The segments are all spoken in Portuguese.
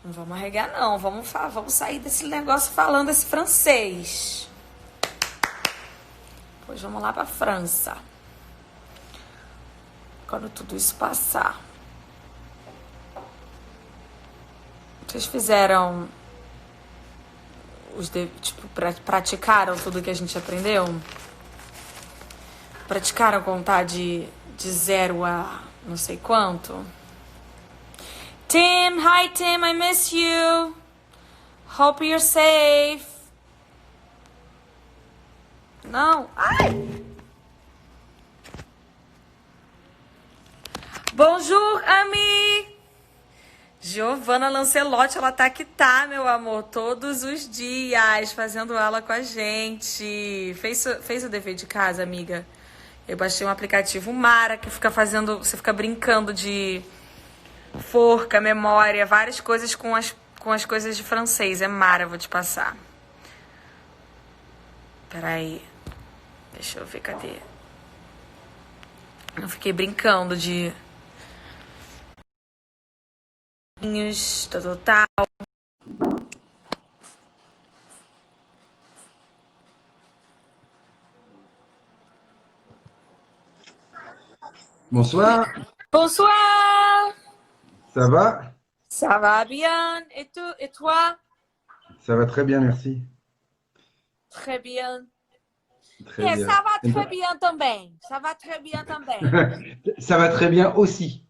Não vamos arregar, não. Vamos sair desse negócio falando esse francês. Pois vamos lá pra França. Quando tudo isso passar. Vocês fizeram... Tipo, praticaram tudo que a gente aprendeu? Praticaram contar de 0 a não sei quanto? Tim, hi Tim, I miss you. Hope you're safe. Não. Ai! Bonjour, ami. Giovanna Lancelotti, ela tá que tá, meu amor, todos os dias, fazendo aula com a gente. Fez o dever de casa, amiga? Eu baixei um aplicativo Mara, que fica fazendo... Você fica brincando de forca, memória, várias coisas com as coisas de francês. É Mara, vou te passar. Peraí. Deixa eu ver, cadê? Eu fiquei brincando de... Total. Bonsoir, Bonsoir. ça va? Ça va bien? Et toi? Ça va très bien, merci. Très bien. Très bien. Ça va très bien também. Ça va très bien também. Ça va très bien aussi.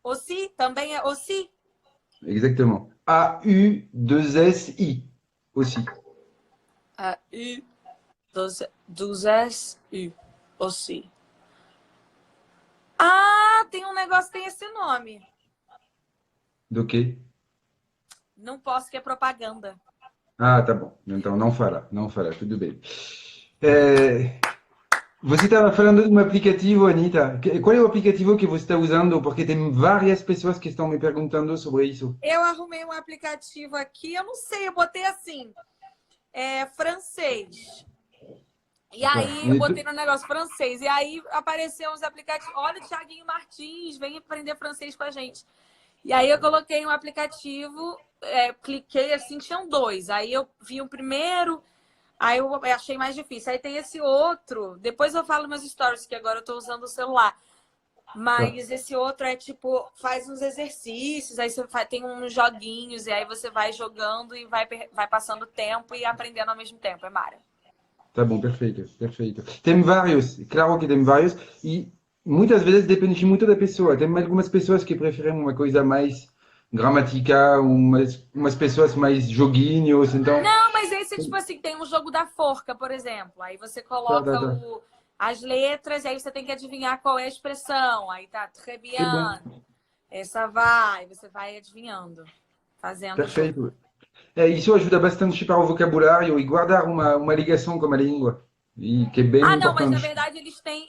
Aussi? Também é aussi? Exactement. A-U-2-S-I. Aussi. U, 12 U. Aussi. Ah, tem um negócio que tem esse nome. Do quê? Não posso, que é propaganda. Ah, tá bom. Então não fala, não fala, tudo bem. É, você estava falando de um aplicativo, Anitta. Qual é o aplicativo que você está usando? Porque tem várias pessoas que estão me perguntando sobre isso. Eu arrumei um aplicativo aqui, eu não sei, eu botei assim, francês. E aí, eu botei no negócio francês. E aí, apareceu uns aplicativos. Olha o Thiaguinho Martins, vem aprender francês com a gente. E aí, eu coloquei um aplicativo, cliquei assim, tinham 2. Aí, eu vi o primeiro, aí eu achei mais difícil. Aí, tem esse outro. Depois eu falo meus stories, que agora eu tô usando o celular. Mas esse outro é tipo, faz uns exercícios, aí você tem uns joguinhos, e aí você vai jogando e vai passando tempo e aprendendo ao mesmo tempo. É Mara. Tá bom, perfeito, perfeito. Tem vários, claro que tem vários, e muitas vezes depende muito da pessoa. Tem algumas pessoas que preferem uma coisa mais gramática, umas pessoas mais joguinhos, então... Não, mas esse, tipo assim, tem um jogo da forca, por exemplo. Aí você Tá, tá, coloca tá. as letras, e aí você tem que adivinhar qual é a expressão. Aí tá, très Que bom, bien, essa vai, você vai adivinhando, fazendo o jogo. perfeito. Isso ajuda bastante para o vocabulário e guardar uma ligação com a língua, e que é bem Ah, não, mas na importante. verdade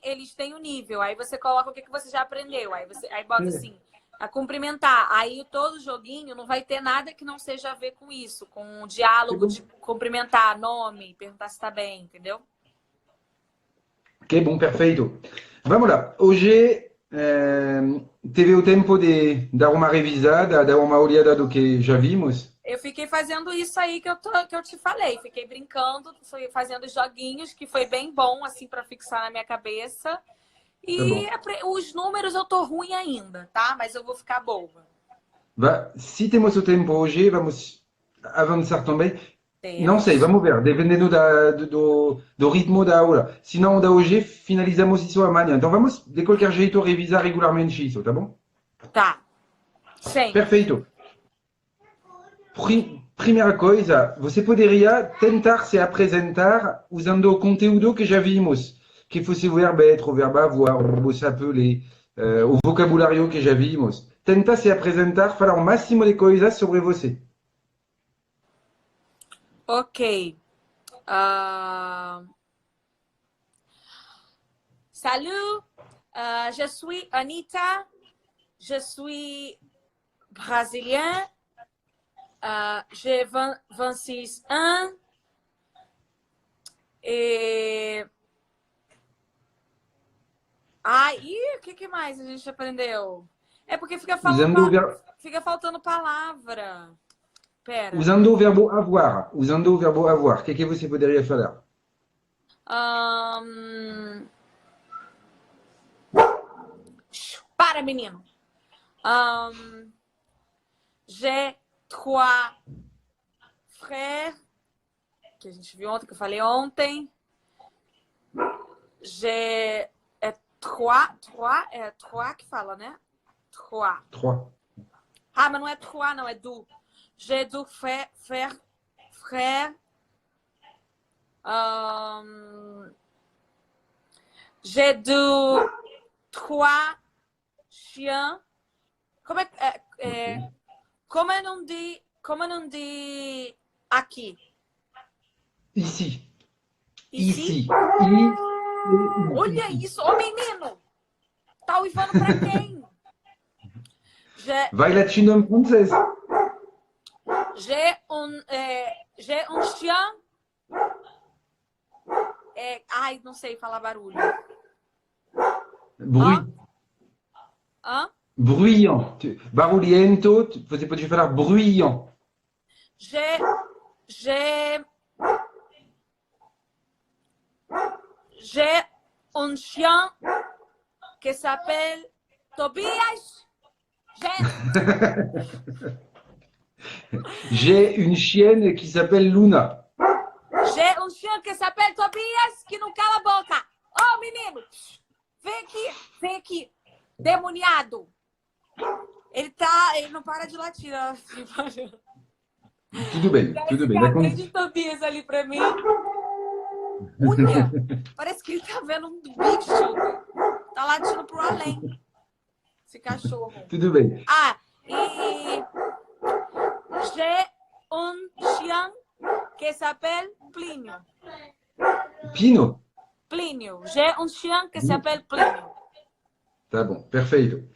eles têm o nível. Aí você coloca o que você já aprendeu. Aí bota É, assim, a cumprimentar. Aí todo joguinho não vai ter nada que não seja a ver com isso, com um que diálogo bom, de cumprimentar, nome, perguntar se tá bem, entendeu? que bom, perfeito. Vamos lá. Hoje teve o tempo de dar uma revisada, dar uma olhada do que já vimos. Eu fiquei fazendo isso aí que eu te falei. Fiquei brincando, fui fazendo joguinhos, que foi bem bom, assim, para fixar na minha cabeça. Tá E bom. os números eu tô ruim ainda, tá? Mas eu vou ficar boa. Se temos o tempo hoje, vamos avançar também. Não sei, Temos. vamos ver, dependendo do ritmo da aula. Se não, da hoje, finalizamos isso amanhã. Então vamos, de qualquer jeito, revisar regularmente isso, tá bom? Tá. Sempre. Perfeito. Primeira coisa, você poderia tentar se apresentar usando o conteúdo que já vimos, que fosse o verbo être, o verbo avoir, o verbo s'appeler, o vocabulário que já vimos. Tenta se apresentar, falar o máximo de coisas sobre você. Ok. Salut, je suis Anita, je suis brésilien, j'ai 26 ans e... o que mais a gente aprendeu? É porque Usando o verbo. fica faltando palavra. Pera. Usando o verbo avoir. Usando o verbo avoir. O que você poderia falar? Para, menino. J'ai trois frères, que a gente viu ontem, que eu falei ontem. J'ai trois que fala, né? Trois. Ah, mas não é trois, não, é du. J'ai du frère. J'ai du trois chiens. Como não diz aqui? Ici. Ici. Olha isso, ô menino! Tá uivando pra quem? Vai latino em francês. J'ai un chien. Ai, não sei falar barulho. Bruit. Hã? Bruyant. Barulhento, você pode falar bruyant. J'ai un chien que s'appelle Tobias. J'ai une chienne qui s'appelle Luna. J'ai un chien que s'appelle Tobias, que não cala a boca. Ô, menino, vem aqui, demoniado. Ele não para de latir. Tudo bem. Tem de Tobias ali pra mim. Unha, parece que ele tá vendo um bicho. Tá latindo pro além. Esse cachorro. Tudo bem. E j'ai un chien que s'appelle Plínio. Pino? Plínio. J'ai un chien que s'appelle Plínio. Tá bom, perfeito.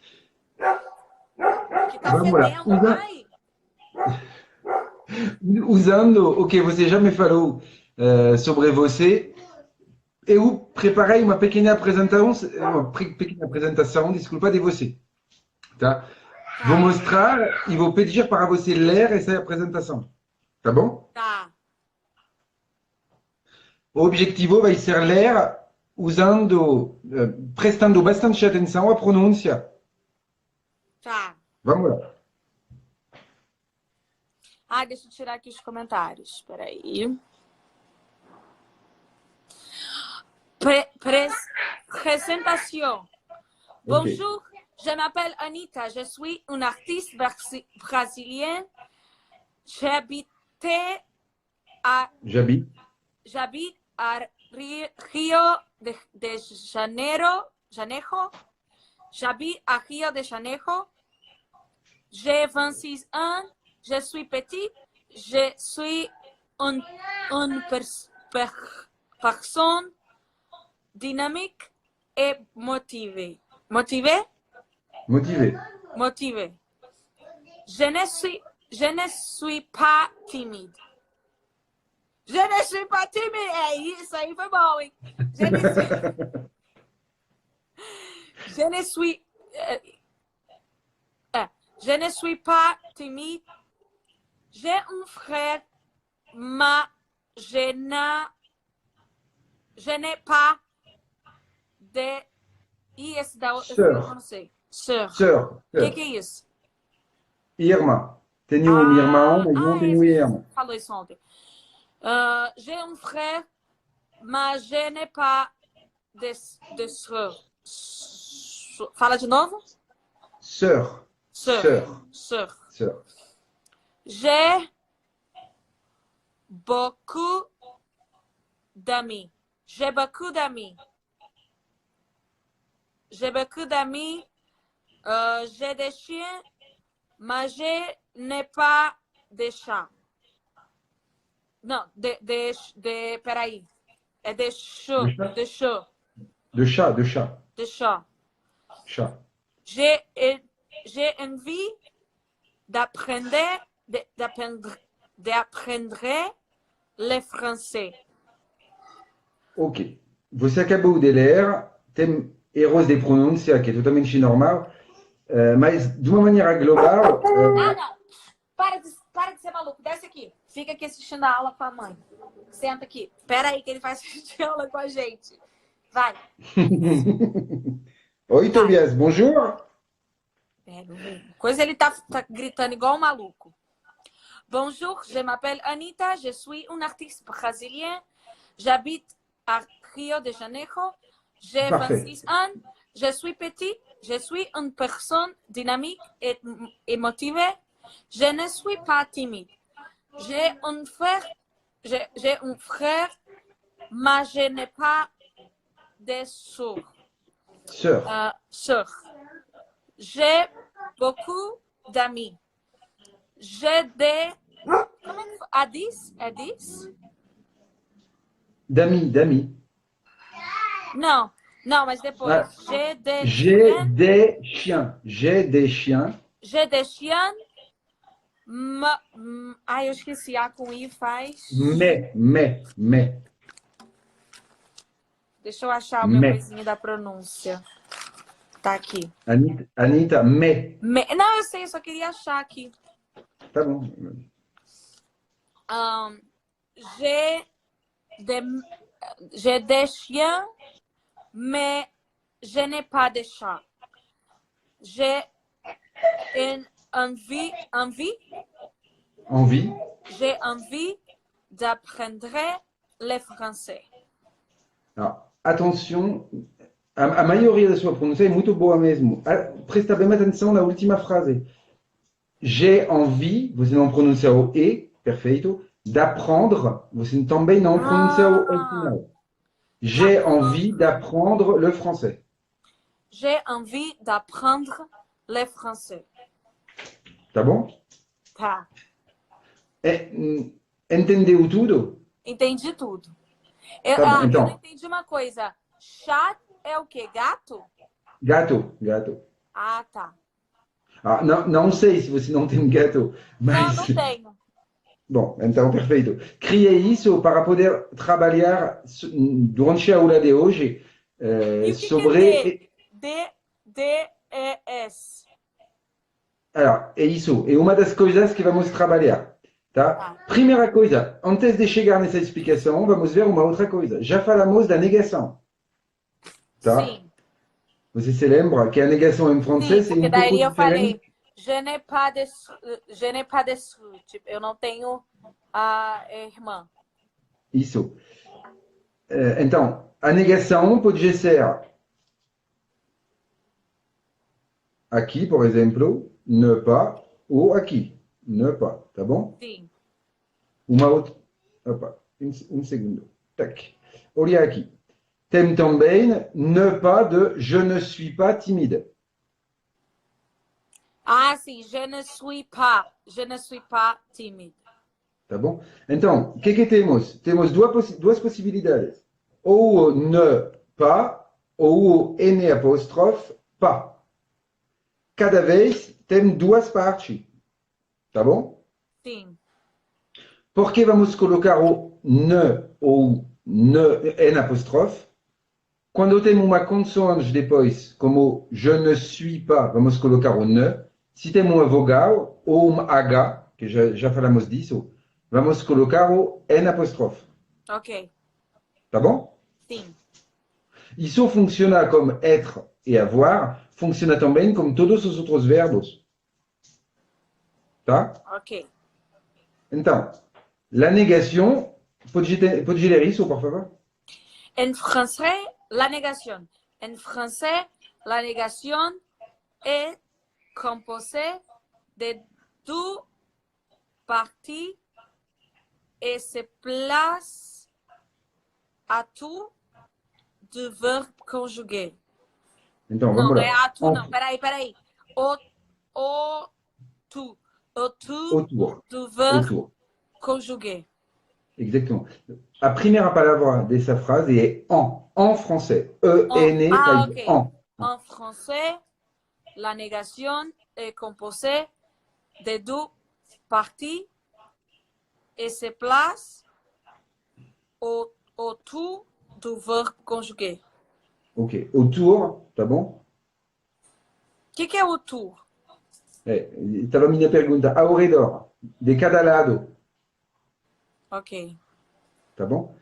Que tá fedendo, ai. Usando o que você já me falou sobre você, eu preparei uma pequena apresentação, desculpa, de você. Tá? Vou mostrar e vou pedir para você ler essa apresentação. Tá bom? Tá. O objetivo vai ser ler prestando bastante atenção à pronúncia. Tá. Vamos lá. Deixa eu tirar aqui os comentários. Espera aí. Présentation. Bonjour, je m'appelle Anita. Je suis une artiste brésilienne. J'habite à Rio de Janeiro. J'habite à Rio de Janeiro. J'ai 26 ans. Je suis petite. Je suis une personne dynamique et motivée. Motivée? Motivée. Je ne suis pas timide. Je ne suis pas timide. Isso aí foi bom, hein? Je ne suis pas timide. J'ai un frère, mais je n'ai pas de... esse da outra, eu não sei. Sœur. O que é isso? Irmã. Tenho um irmão, mas não tenho irmã. Falou isso ontem. J'ai un frère, mas je n'ai pas de sœur. Fala de novo? Sœur. J'ai beaucoup d'amis. J'ai beaucoup d'amis. J'ai des chiens, mais je n'ai pas de chat. Não, peraí. É de chat. De chat. J'ai envie d'apprendre le français. Ok. Você acabou de ler, tem erros de pronúncia, que é totalmente normal, mas de uma maneira global... Não. Para de ser maluco. Desce aqui. Fica aqui assistindo a aula com a mãe. Senta aqui. Pera aí que ele vai assistir a aula com a gente. Vai. Oi, Tobias, bonjour. Coisa ele tá gritando igual um maluco. Bonjour, je m'appelle Anita, je suis une artiste brésilienne. J'habite à Rio de Janeiro. J'ai Parfait. 26 ans. Je suis petite. Je suis une personne dynamique et motivée. Je ne suis pas timide. J'ai un frère, mais je n'ai pas de sœur. J'ai beaucoup d'amis. J'ai des... Comment on dit? À 10? D'amis. Non, mais depois. Ah, J'ai des chiens. J'ai des chiens. J'ai des chiens. Ai, eu esqueci. A com I faz. Mais. Deixa eu achar o meu coisinho da pronúncia. Tá aqui. Anita, mais. Não, eu sei, eu só queria achar aqui. Tá bom. J'ai des chiens, mais je n'ai pas de chat. J'ai envie. J'ai envie d'apprendre le français. Ah, attention, a maioria da sua pronúncia é muito boa mesmo. Presta bem atenção na última frase. J'ai envie, você não pronuncia o E, perfeito. D'apprendre, você também não pronuncia o E final. J'ai envie d'apprendre le français. J'ai envie d'apprendre le français. Tá bom? Tá. Entendeu tudo? Entendi tudo. Tá bom, então. Eu não entendi uma coisa. Chat é o quê? Gato? Gato. Ah, tá. Ah, não sei se você não tem gato, mas... Não tenho. Bom, então perfeito. Criei isso para poder trabalhar durante a aula de hoje sobre... D-E-S. É isso. É uma das coisas que vamos trabalhar. Tá? Primeira coisa, antes de chegar nessa explicação, vamos ver uma outra coisa. Já falamos da negação. Tá? Sim. Você se lembra que a negação em francês Sim, é um pouco daí eu diferente? falei, je n'ai pas de sous. Tipo, eu não tenho a irmã. Isso. Então, a negação pode ser aqui, por exemplo, ne pas, ou aqui, ne pas, tá bom? Sim. Uma outra. Opa, um segundo. Tac. Olha aqui. Tem também ne pas de je ne suis pas timide. Ah, sim. Je ne suis pas timide. Tá bom? Então, o que temos? Temos duas possibilidades. Ou o ne pas, ou o N apóstrofe pas. Cada vez tem duas partes. Tá bom? Sim. Por que vamos colocar o ne ou ne N apóstrofe? Quando tem uma consoante depois, como je ne suis pas, vamos colocar o ne. Se tem uma vogal ou um H, que já falamos disso, vamos colocar o N apóstrofe. Ok. Tá bom? Sim. Isso funciona como être e avoir, funciona também como todos os outros verbos. Tá? Ok. Então, la négation, pode ler isso, por favor? En français, la négation. En français, la négation est composée de deux parties et se place à tout du verbe conjugué. Então, vamos lá. Não é à tout, não. Peraí. Tu. Autour. Do verbe Autour. conjugué. Exactement. A primeira palavra dessa frase é en français. E-N faz ok. en. En français, la négation est composée de deux parties et se place autour du verbe conjugué. Ok. Autour, tá bom? O que é autour? Estava a minha pergunta. Ao redor. de cada lado, Ok. tá bom?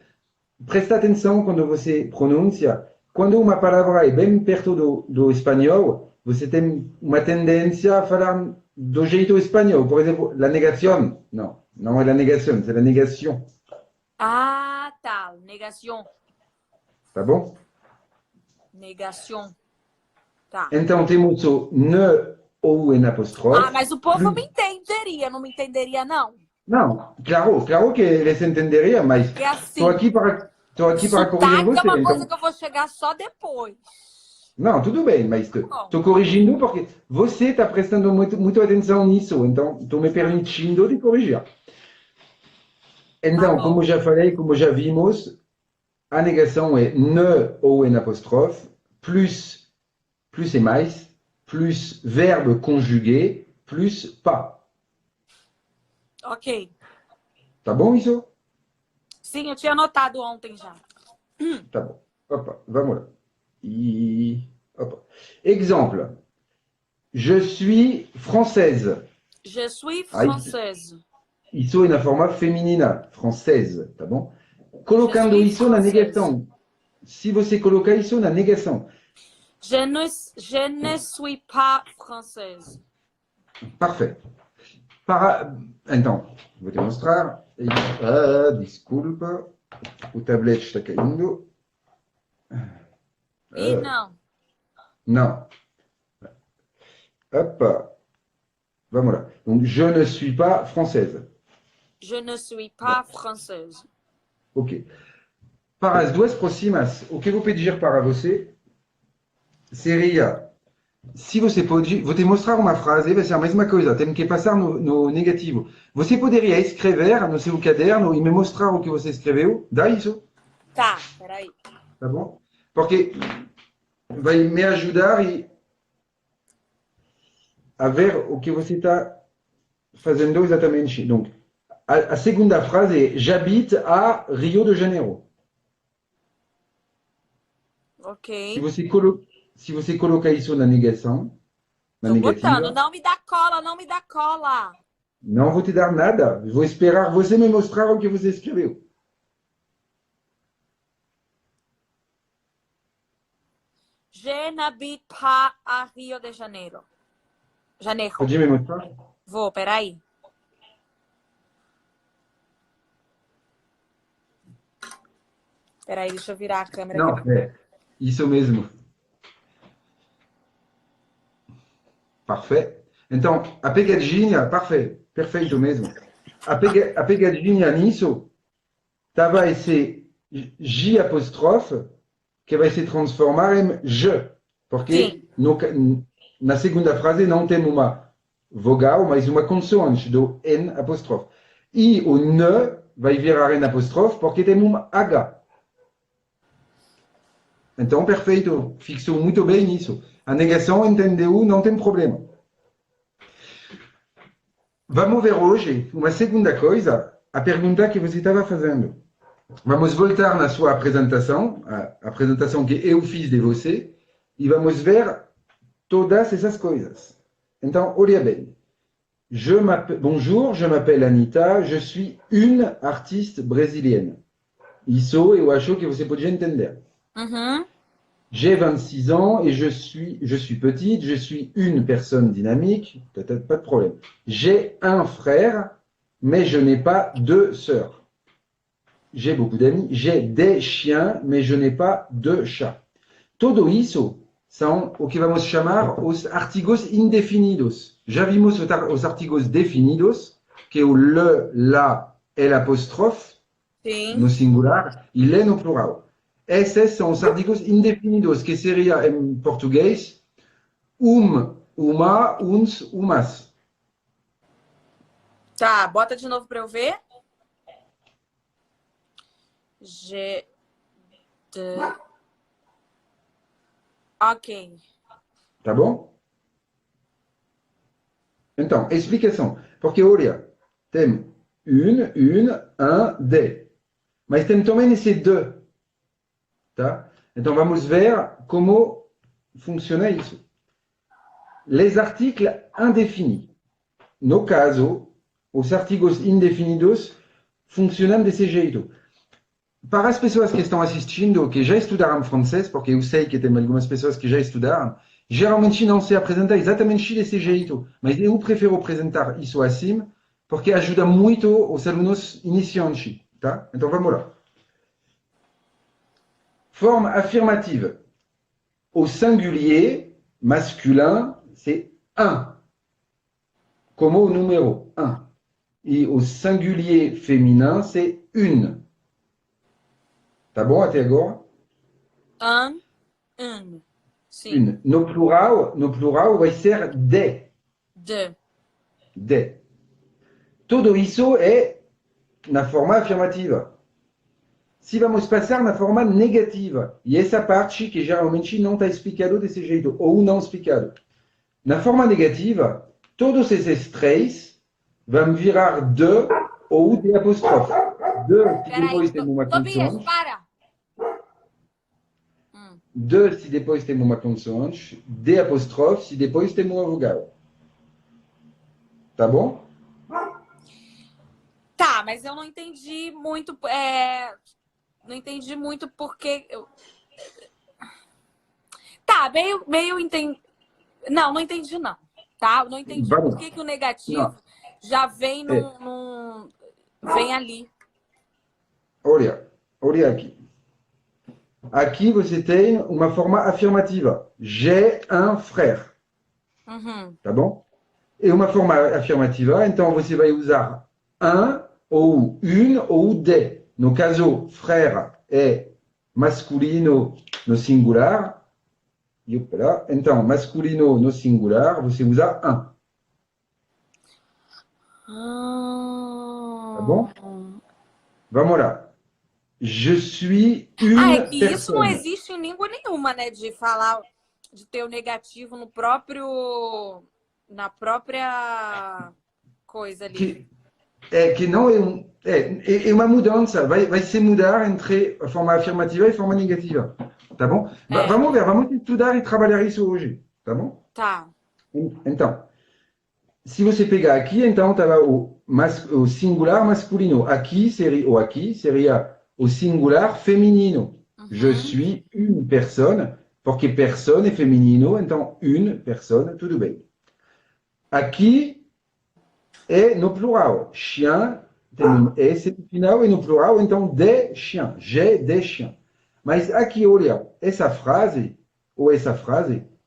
Presta atenção quando você pronuncia. Quando uma palavra é bem perto do espanhol, você tem uma tendência a falar do jeito espanhol. Por exemplo, la negación. Não, não é a negação, é a negação. Ah, tá. Negação. Tá bom? Negação. Tá. Então temos o ne ou em Ah, apóstrofe. mas o povo me entenderia, não me entenderia, não? Não, claro que eles entenderiam, mas Porque assim, estou aqui para corrigir sotaque é você. uma coisa Então, que eu vou chegar só depois. não, tudo bem, mas Bom, estou corrigindo porque você está prestando muito atenção nisso, então estou me permitindo de corrigir. tá Então, como bom. já falei, como já vimos, a negação é ne ou em apóstrofe, plus et mais, plus verbe conjugué, plus pas. Ok. Tá bom isso? Sim, eu tinha anotado ontem já. Tá bom. Opa, vamos lá. Opa. Exemple. Je suis française. Je suis Ah, française. isso é na forma feminina, française, tá bom? Je Colocando suis isso na française. negação. Se você colocar isso na negação, Je ne suis pas française. parfait. Então, vou te mostrar. Desculpa, o tablet está caindo. E não. Não. Hop, vamos lá. Donc, je ne suis pas française. Je ne suis pas française. Ok. Para as duas próximas, o que vou pedir para você seria, se você pode, vou te mostrar uma frase, vai ser a mesma coisa, tem que passar no negativo. Você poderia escrever no seu caderno e me mostrar o que você escreveu? Dá isso? Tá, peraí. Tá bom? Porque vai me ajudar a ver o que você está fazendo exatamente. Donc, a segunda frase é: j'habite a Rio de Janeiro. Ok. Se você colocar isso na negação, na Tô botando. negativa, Não me dá cola, não me dá cola. não vou te dar nada. Vou esperar você me mostrar o que você escreveu. Je n'habite pas a Rio de Janeiro. Janeiro. Pode me mostrar? Vou, peraí. Peraí, deixa eu virar a câmera Não, aqui. é isso mesmo. Parfait. Então, a pegadinha, perfeito mesmo. A pegadinha nisso vai ser J apóstrofe, que vai se transformar em je. Porque na segunda frase não tem uma vogal, mas uma consoante do N apóstrofe. E o ne vai virar N apóstrofe porque tem um H. Então, perfeito. Fixou muito bem nisso. A negação entendeu, não tem problema. Vamos ver hoje uma segunda coisa, a pergunta que você estava fazendo. Vamos voltar na sua apresentação, a apresentação que eu fiz de você, e vamos ver todas essas coisas. Então, olha bem. Bonjour, je m'appelle Anita, je suis une artiste brésilienne. Isso eu acho que você podia entender. Uhum. J'ai 26 ans et je suis petite, je suis une personne dynamique, peut-être pas de problème. J'ai un frère, mais je n'ai pas de sœurs. J'ai beaucoup d'amis, j'ai des chiens, mais je n'ai pas de chats. Tudo isso são o que vamos chamar os artigos indefinidos. Já vimos os artigos definidos, que é o le, la, el apóstrofe, Sim. no singular, e le no plural. Esses são os artigos indefinidos, que seria em português uma, uns, umas. Tá, bota de novo para eu ver. G. Ok. Tá bom? Então, explicação. Porque, olha, tem une, un, des. Mas tem também esse de. Tá? Então, vamos ver como funciona isso. Les articles indéfinis. No caso, os artigos indefinidos funcionam desse jeito. Para as pessoas que estão assistindo, que já estudaram francês, porque eu sei que tem algumas pessoas que já estudaram, geralmente não se apresenta exatamente desse jeito, mas eu prefiro apresentar isso assim, porque ajuda muito os alunos iniciantes, tá? Então vamos lá. Forme affirmative. Au singulier, masculin, c'est un, comme au numéro 1. Et au singulier féminin, c'est une. Tá bom até agora? Sim. Une. No plural vai ser de. De. Tudo isso é na forma afirmativa. Se vamos passar na forma negativa, e essa parte que geralmente não está explicado desse jeito, ou não explicado. Na forma negativa, todos esses três vão virar de ou de apóstrofe. De se depois tem uma consoante. Para! De se depois tem uma consoante. De apóstrofe se depois tem uma vogal. Tá bom? Tá, mas eu não entendi muito. Não entendi muito porque. Tá, meio entendi. Não entendi, não. Tá? Não entendi por que o negativo já vem vem ali. Olha aqui. Aqui você tem uma forma afirmativa. J'ai un frère. Tá bom? E uma forma afirmativa, então você vai usar un, ou une, ou des. No caso, frère é masculino no singular. Então, masculino no singular, você usa un. Tá bom? Vamos lá. Je suis une é que personne. Isso não existe em língua nenhuma, né? De falar, de ter o negativo na própria coisa ali. Que não é uma mudança. Vai se mudar entre a forma afirmativa e a forma negativa. Tá bom? Vamos estudar e trabalhar isso hoje. Tá bom? Tá. Então, se você pegar aqui, então estava o singular masculino. Aqui seria o singular feminino. Je suis une personne, porque personne é feminino, então une personne, tudo bem. Aqui é no plural. Chien, tem um S no final, e no plural, então, des chiens. J'ai des chiens. Mas aqui, olha, essa frase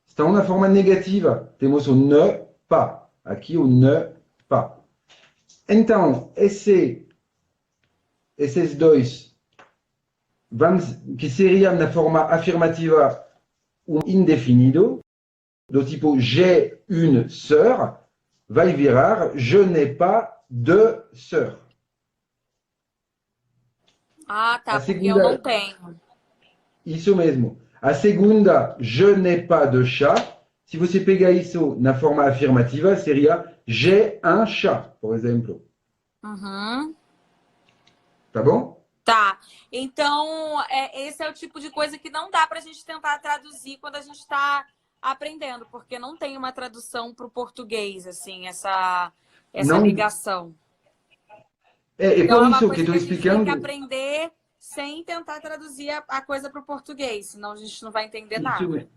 estão na forma negativa. Temos o ne pas. Aqui, o ne pas. Então, esses dois, que seriam na forma afirmativa o indefinido, do tipo j'ai une sœur, vai virar je n'ai pas de sœur. Ah, tá, porque eu não tenho. Isso mesmo. A segunda, je n'ai pas de chat. Se você pegar isso na forma afirmativa, seria j'ai un chat, por exemplo. Tá bom? Tá. Então, esse é o tipo de coisa que não dá para a gente tentar traduzir quando a gente está aprendendo, porque não tem uma tradução para o português, assim, essa ligação. Então, por isso que estou explicando. A gente tem que aprender sem tentar traduzir a coisa para o português, senão a gente não vai entender nada.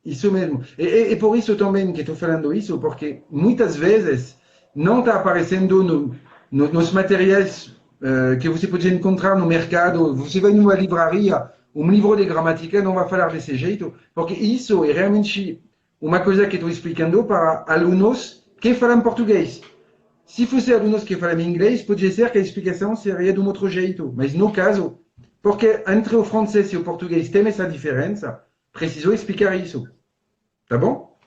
Isso mesmo. E por isso também que estou falando isso, porque muitas vezes não está aparecendo nos materiais que você pode encontrar no mercado. Você vai numa livraria, um livro de gramática não vai falar desse jeito, porque isso é realmente uma coisa que estou explicando para alunos que falam português. Se fosse alunos que falam inglês, pode ser que a explicação seria de um outro jeito. Mas no caso, porque entre o francês e o português tem essa diferença, precisou explicar isso. Tá bom?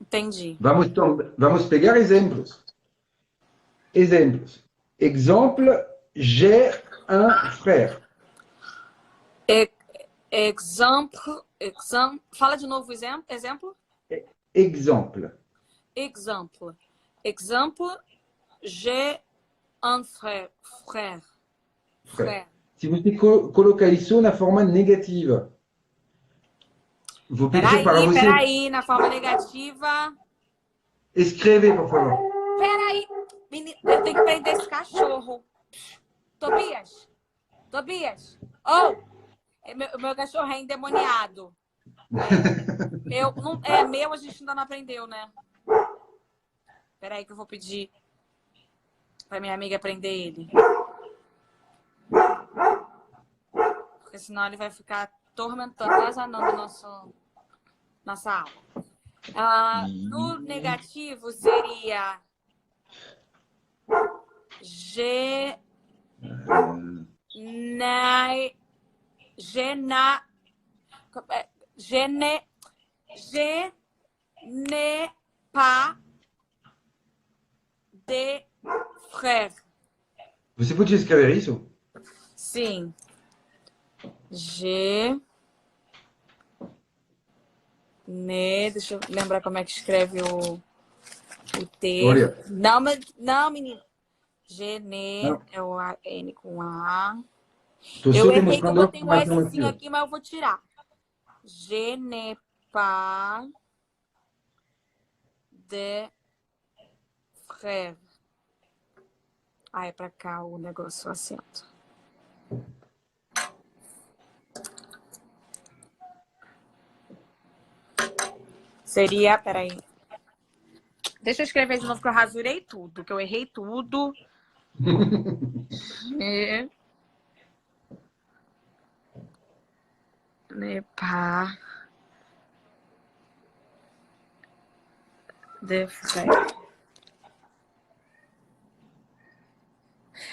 Entendi. Vamos pegar exemplos. Exemple, j'ai un frère. Exemple. Fala de novo o exemplo. Exemple, j'ai un frère. Se você colocar isso na forma negativa, vou pedir para você... Peraí, na forma negativa... Escreve, por favor. Peraí, Menino, eu tenho que prender esse cachorro. Tobias! Tobias! Oh! Meu cachorro é endemoniado. Meu, a gente ainda não aprendeu, né? Peraí que eu vou pedir pra minha amiga prender ele. Porque senão ele vai ficar atormentando, atazanando nossa aula. No negativo seria je n'ai pas de frère. Você podia escrever isso? Sim. Je ne... Deixa eu lembrar como é que escreve o T. Olha. Não, menino. Je ne Não. é o N com A. Estou Eu só errei que eu demonstrando botei um informação Szinho aqui. aqui, mas eu vou tirar. Je n'ai pas de frère. Ah, é pra cá o negócio, o acento. Seria, peraí. Deixa eu escrever de novo que eu rasurei tudo, que eu errei tudo. Je n'ai pas de frère.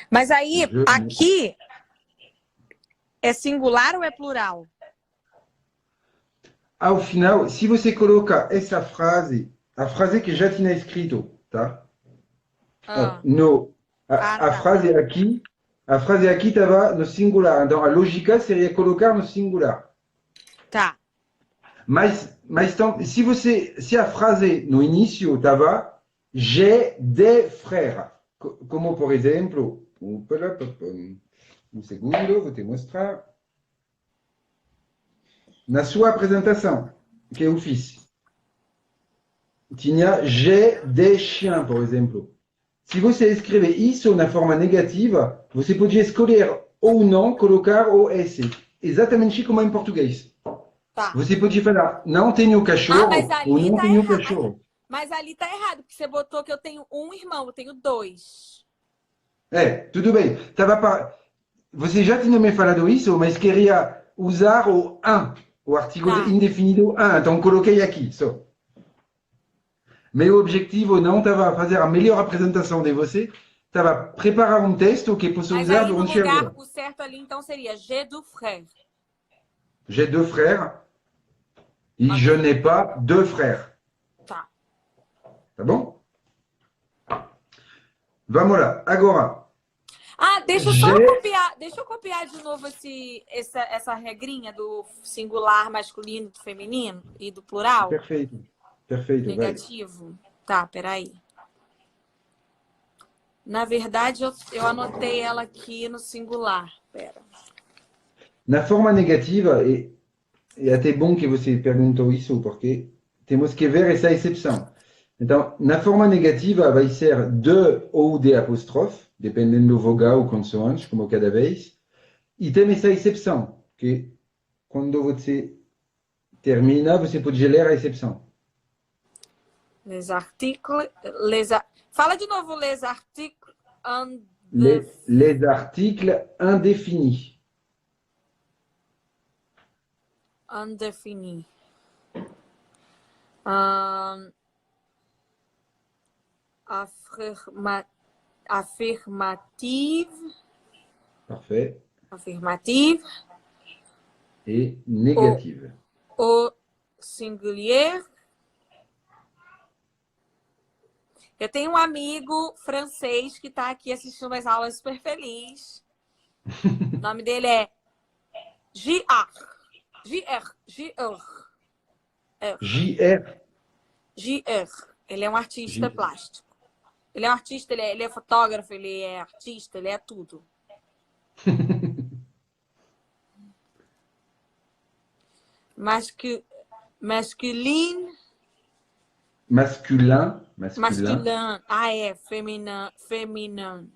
Mas aí, aqui, é singular ou é plural? Ao final, se você coloca essa frase, a frase que já tinha escrito, tá? No, a frase aqui estava no singular. Então, a lógica seria colocar no singular. Tá. Mas então, se a frase no início estava j'ai des frères, como por exemplo, segundo, vou te mostrar. Na sua apresentação, que eu fiz, tinha j'ai des chiens, por exemplo. Se você escrever isso na forma negativa, você podia escolher ou não colocar o S. Exatamente como em português. Tá. Você podia falar, não tenho cachorro, ou não tenho cachorro. Mas ali tá errado, porque você botou que eu tenho um irmão, eu tenho 2. Tudo bem. Você já tinha me falado isso, mas queria usar o un, o artigo indefinido un. Então coloquei aqui, só. Meu objetivo não estava fazer a melhor apresentação de você, estava preparar um texto que posso usar durante a aula. O certo ali, então, seria j'ai deux frères. J'ai deux frères e je n'ai pas deux frères. Tá. Tá bom? Vamos lá. Agora. Deixa eu copiar de novo essa regrinha do singular masculino, do feminino e do plural. Perfeito. Perfeito. Negativo. Vai. Tá, peraí. Na verdade, eu anotei ela aqui no singular. Pera. Na forma negativa, é até bom que você perguntou isso, porque temos que ver essa exceção. Então, na forma negativa vai ser de ou de apóstrofe, dependendo do vogal ou consoante, como cada vez. E tem essa exceção, que quando você termina, você pode ler a exceção. Les articles... Fala de novo, les articles... Les articles indéfinis. Indéfinis. Affirmative. Parfait. Affirmative. Et négative. Au singulier. Eu tenho um amigo francês que está aqui assistindo minhas aulas super feliz. O nome dele é JR. Ele é um artista plástico. Ele é um artista, ele é fotógrafo, ele é artista, ele é tudo. Masculine masculin. Masculin. Ah, é. Féminin. Féminin.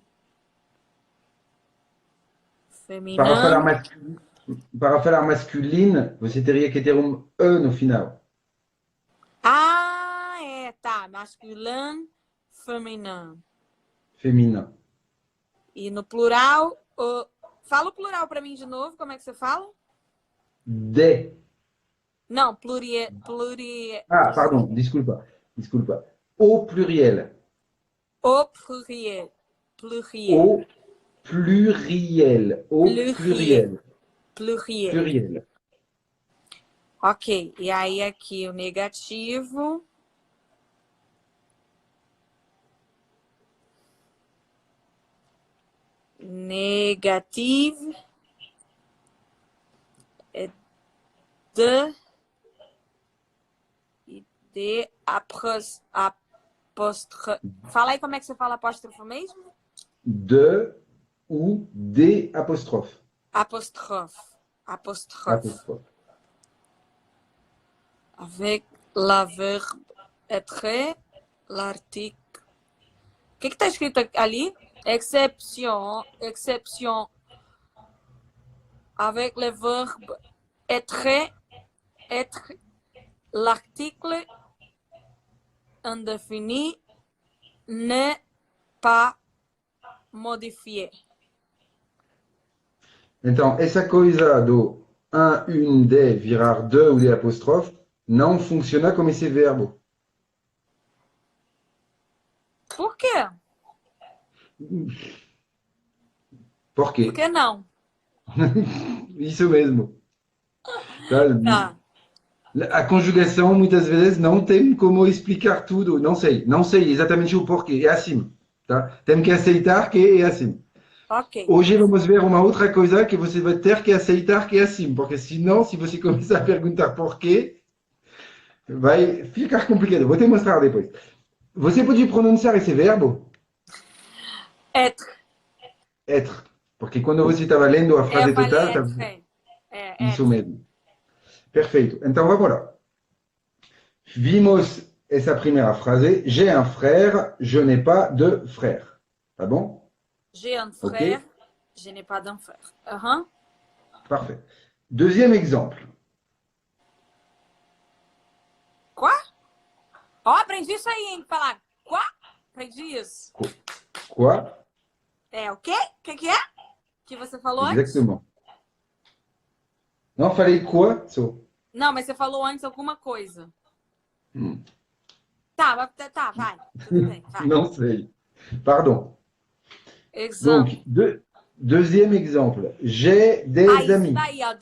Féminin. Para falar masculine, você teria que ter E no final. Ah, é. Tá. Masculin, féminin. Féminin. E no plural... Fala o plural para mim de novo. Como é que você fala? Des. Não, Ah, pardon, desculpa. Au pluriel. Au pluriel. Pluriel. Au pluriel. Au pluriel. Pluriel. Pluriel. Ok. E aí aqui o negativo. Negative. É de apóstrofe. Fala aí como é que você fala apóstrofo mesmo? De ou des apostrophes. Apostrophe. Apostrophe. Avec la verbe être, l'article. O que está escrito ali? Exception. Avec le verbe être, l'article indéfini n'est pas modifié. Então, essa coisa do de virar de ou de apostrophe não funciona como esse verbo. Por quê? Por quê? Por que não? Isso mesmo. Tá. A conjugação, muitas vezes, não tem como explicar tudo. Não sei exatamente o porquê. É assim. Tá? Tem que aceitar que é assim. Ok. Hoje vamos ver uma outra coisa que você vai ter que aceitar que é assim. Porque senão, se você começar a perguntar porquê, vai ficar complicado. Vou te mostrar depois. Você pode pronunciar esse verbo? Être. Être. Porque quando você estava lendo a frase Eu falei total, être. isso Être. mesmo. Perfeito. Então, vamos lá. Vimos essa primeira frase. J'ai un frère, je n'ai pas de frère. Tá bom? J'ai un Ok. frère, je n'ai pas d'un frère. Uhum. Parfait. Deuxième exemple. Quá? Ó, aprendi isso aí, hein? Falar quá? Aprendi isso. Quoi? É o quê? O que é? Que você falou antes? Exactement. Non, fallait quoi? So. Não, mas você falou antes alguma coisa. Tá, vai. Tudo bem, vai. Non, c'est. Pardon. Exemple. Donc, deuxième exemple. J'ai des Ah, isso amis. daí, ó.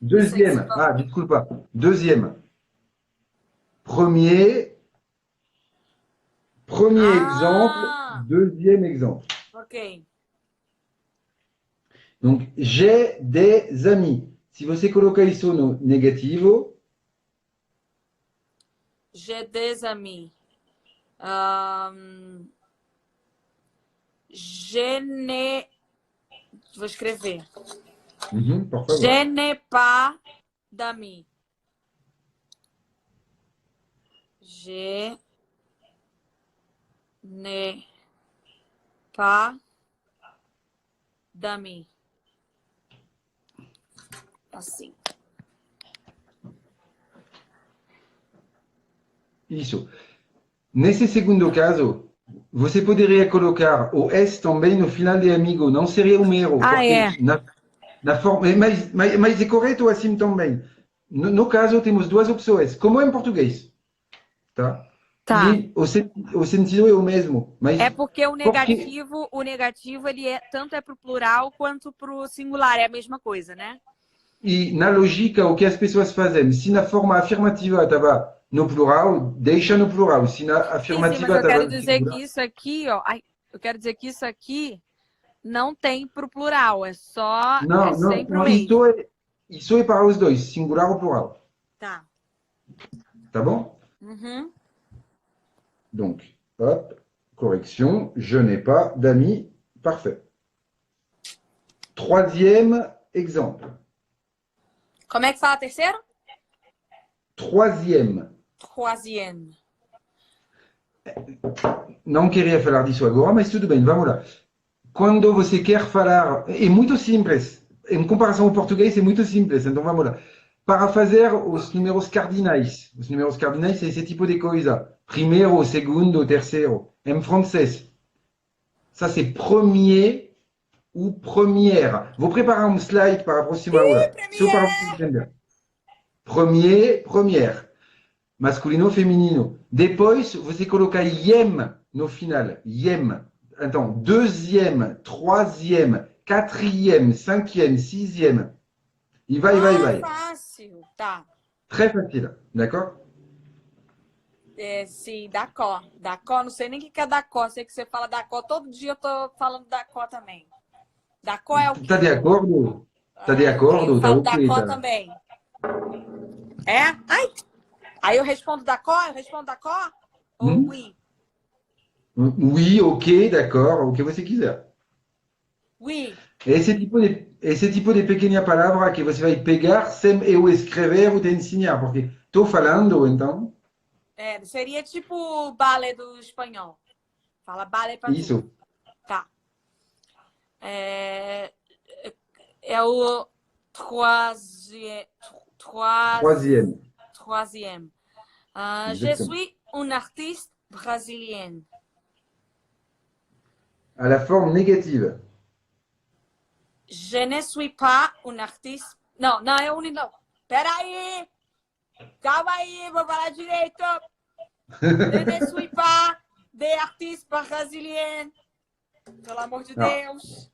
Deuxième. Ah, desculpa. Deuxième. Premier exemple. Deuxième exemple. Ok. Donc, j'ai des amis. Se você colocar isso no negativo, J'ai des amis. Je n'ai... Vou escrever. por favor. Je n'ai pas d'amis. Je n'ai pas d'amis. Assim. Isso. Nesse segundo caso, você poderia colocar o S também no final de amigo, não seria um erro. Ah, é. Na forma, mas é correto assim também. No caso, temos duas opções, como em português. Tá? Tá. E o sentido é o mesmo. Mas é porque o negativo ele é tanto para o plural quanto para o singular, é a mesma coisa, né? E na lógica, o que as pessoas fazem, se na forma afirmativa estava no plural, deixa no plural. Se na afirmativa mas eu quero estava dizer que isso aqui, ó, eu quero dizer que isso aqui não tem para o plural, é só sempre o mesmo. Isso é para os dois, singular ou plural. Tá. Tá bom? Uhum. Donc, hop, correction, je n'ai pas d'amis. Parfait. Troisième exemple. Como é que fala terceiro? Troisième. troisième. Não queria falar disso agora, mas tudo bem, vamos lá. Quando você quer falar, é muito simples. Em comparação ao português, é muito simples. Então vamos lá. Para fazer os números cardinais é esse tipo de coisa. Primeiro, segundo, terceiro. Em francês, ça c'est premier ou première. Vou preparar um slide para a próxima aula. Só para você entender. Premier, première. Masculino, feminino. Depois, você coloca iem no final. Iem. Então, deuxième, troisième, quatrième, cinquième, sixième. E vai, vai, vai. Fácil, tá. Très facile, d'accord? Sim, d'accord. D'accord, não sei nem o que é d'accord. Sei que você fala d'accord. Todo dia eu tô falando d'accord também. D'accord é o quê? Tá de acordo? Tá de acordo? Eu Tá falo ok, d'accord tá? também. É? Ai! Aí eu respondo d'accord? Eu respondo d'accord? Ou oui? Oui, ok, d'accord, o que você quiser. Oui. Esse tipo de pequena palavra que você vai pegar sem eu escrever ou te ensinar, porque estou falando, então, Seria tipo balé do espanhol. Fala balé pra isso. tudo. Tá. É o troisième. Troisième. Troisième. Je Exactement. suis une artiste brésilienne. À la forme négative. Je ne suis pas une artiste. Não, não é une. Não. Peraí! Calma aí, vou falar direito. Je ne suis pas des artistes brésiliennes. Pelo amor de Não. Deus.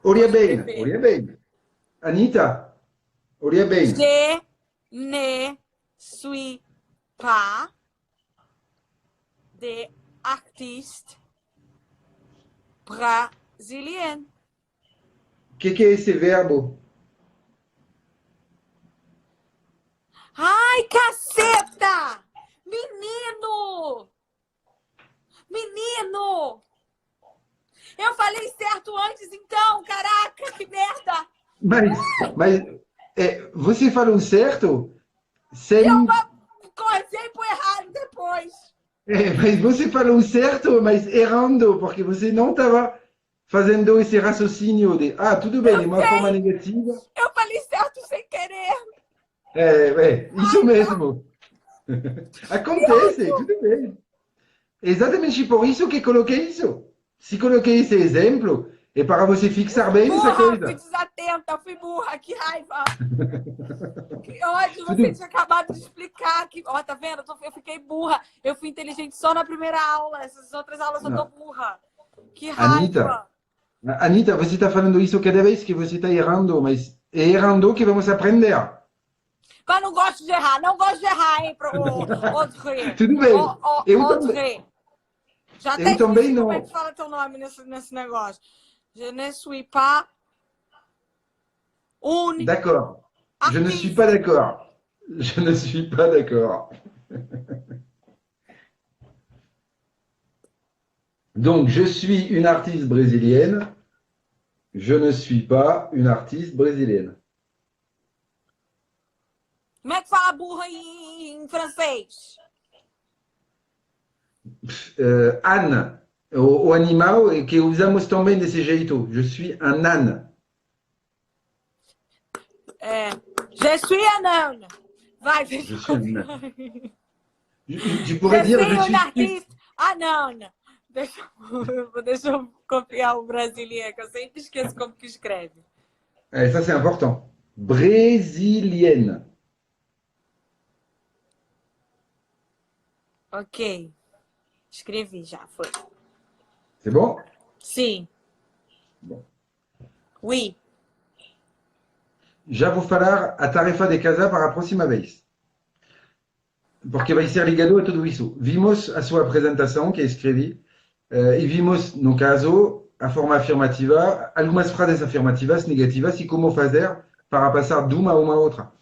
Olha bem. Anita, olha bem. Je ne suis pas des artistes brésiliennes. O que é esse verbo? Ai, caceta! Menino! Menino! Eu falei certo antes, então! Caraca, que merda! Mas você falou certo sem... Eu cortei pro errado depois. mas você falou certo, mas errando, porque você não estava fazendo esse raciocínio de tudo bem, uma forma negativa. Eu falei certo sem querer. Isso mesmo. Acontece, tudo bem. Exatamente por isso que coloquei isso. Se coloquei esse exemplo, é para você fixar bem essa coisa. Fui desatenta, fui burra, que raiva. Que ódio, você tinha acabado de explicar. Ó, tá vendo? Eu fiquei burra. Eu fui inteligente só na primeira aula. Essas outras aulas eu tô burra. Que raiva. Anita, você está falando isso cada vez que você está errando, mas é errando que vamos aprender. Mas não gosto de errar, hein, Audrey. Tudo bem. Audrey. Já até também não. Como é que fala teu nome nesse negócio? Je ne suis pas une... D'accord. Je ne suis pas d'accord. Je ne suis pas d'accord. Donc, je suis une artiste brésilienne. Je ne suis pas une artiste brésilienne. Como é que fala burra em francês? Âne. O animal que usamos também desse jeito. Je suis un âne. Je suis un âne. Vai, Je suis un âne. Tu pourrais dire je suis une artiste. Não. Deixa eu copiar o brasileiro, que eu sempre esqueço como que escreve. Ça, c'est important. Brésilienne. Ok. Escrevi já, foi. C'est bon? Sim. Bon. Oui. Já vou falar a tarefa de casa para a próxima vez. Porque vai ser ligado a tudo isso. Vimos a sua apresentação que escrevi e vimos, no caso, a forma afirmativa, algumas frases afirmativas, negativas e como fazer para passar de uma a uma outra.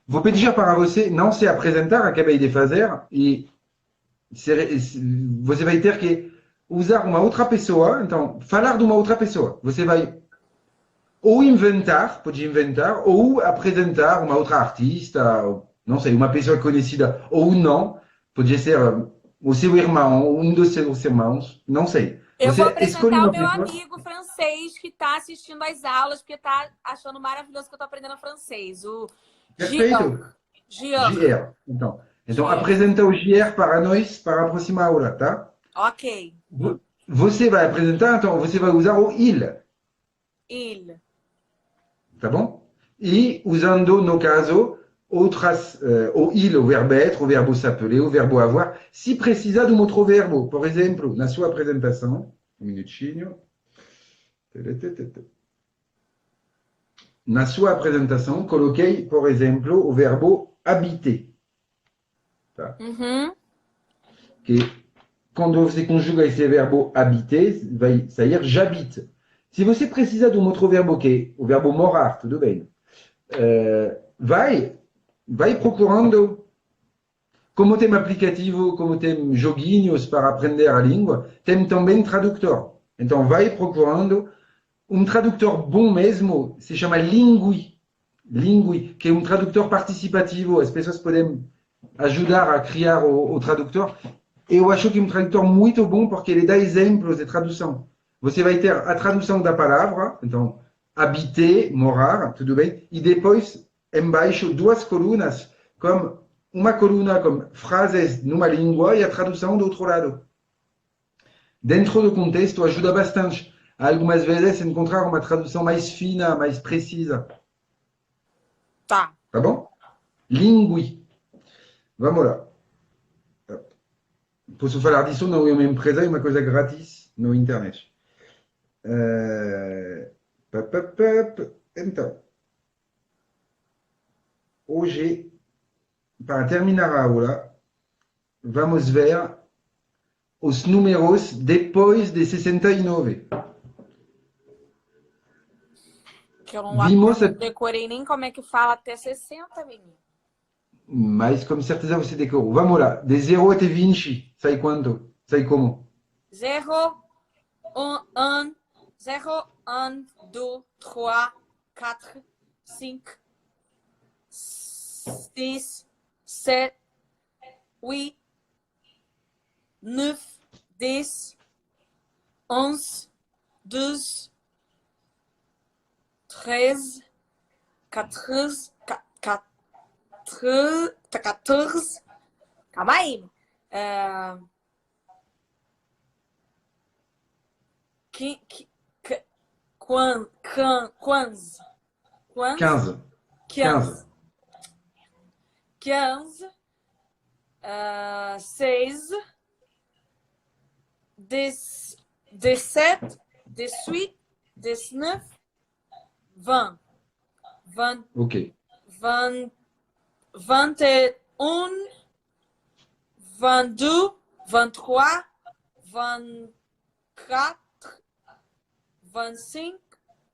Vou pedir já para você não se apresentar, acabei de fazer, e você vai ter que usar uma outra pessoa, então, falar de uma outra pessoa. Você vai ou inventar, pode inventar, ou apresentar uma outra artista, Não sei, uma pessoa conhecida ou não, podia ser o seu irmão, um dos seus irmãos, não sei. Eu Você vou escolhe apresentar o uma meu pessoa. amigo francês que está assistindo às aulas, porque está achando maravilhoso que eu estou aprendendo francês. O Jean. Perfeito. Jean. JR. Então Jean. apresenta o JR para nós, para a próxima aula, tá? Ok. Você vai apresentar, então você vai usar o il, Il. tá bom? E usando, no caso, outras, o il, o verbo être, o verbo s'appeler, o verbo avoir, se precisar de um outro verbo. Por exemplo, na sua apresentação, um minutinho. Na sua apresentação, coloquei, por exemplo, o verbo habiter. Tá? Uhum. Que quando você conjuga esse verbo habiter, vai sair j'habite. Se você precisa de um outro verbo, que é o verbo morar, tudo bem. Vai procurando. Como tem aplicativo, como tem joguinhos para aprender a língua, tem também tradutor. Então, vai procurando. Um tradutor bom mesmo se chama Lingui. Lingui, que é um tradutor participativo. As pessoas podem ajudar a criar o tradutor. Eu acho que é um tradutor muito bom porque ele dá exemplos de tradução. Você vai ter a tradução da palavra, então, habiter, morar, tudo bem? E depois, embaixo, duas colunas, como uma coluna com frases numa língua e a tradução do outro lado. Dentro do contexto, ajuda bastante. Algumas vezes, encontrar uma tradução mais fina, mais precisa. Tá. Tá bom? Lingui. Vamos lá. Posso falar disso? Não é uma empresa, é uma coisa grátis na internet. Então, hoje, para terminar a aula, vamos ver os números depois de 69. Que eu não Vimos, decorei nem como é que fala até 60, menino. mas com certeza você decorou. Vamos lá, de 0 até 20, sai quanto? Sai como? 0, 1, 0, 1, 2, 3, 4, 5, 6, 7, 8, 9, 10, 11, 12, 13, 14, 14. Calma aí. 15. 15. 15. 16, 17, 18, 19, 20. 20, Ok. 20, 21, 22, 23, 24, 25,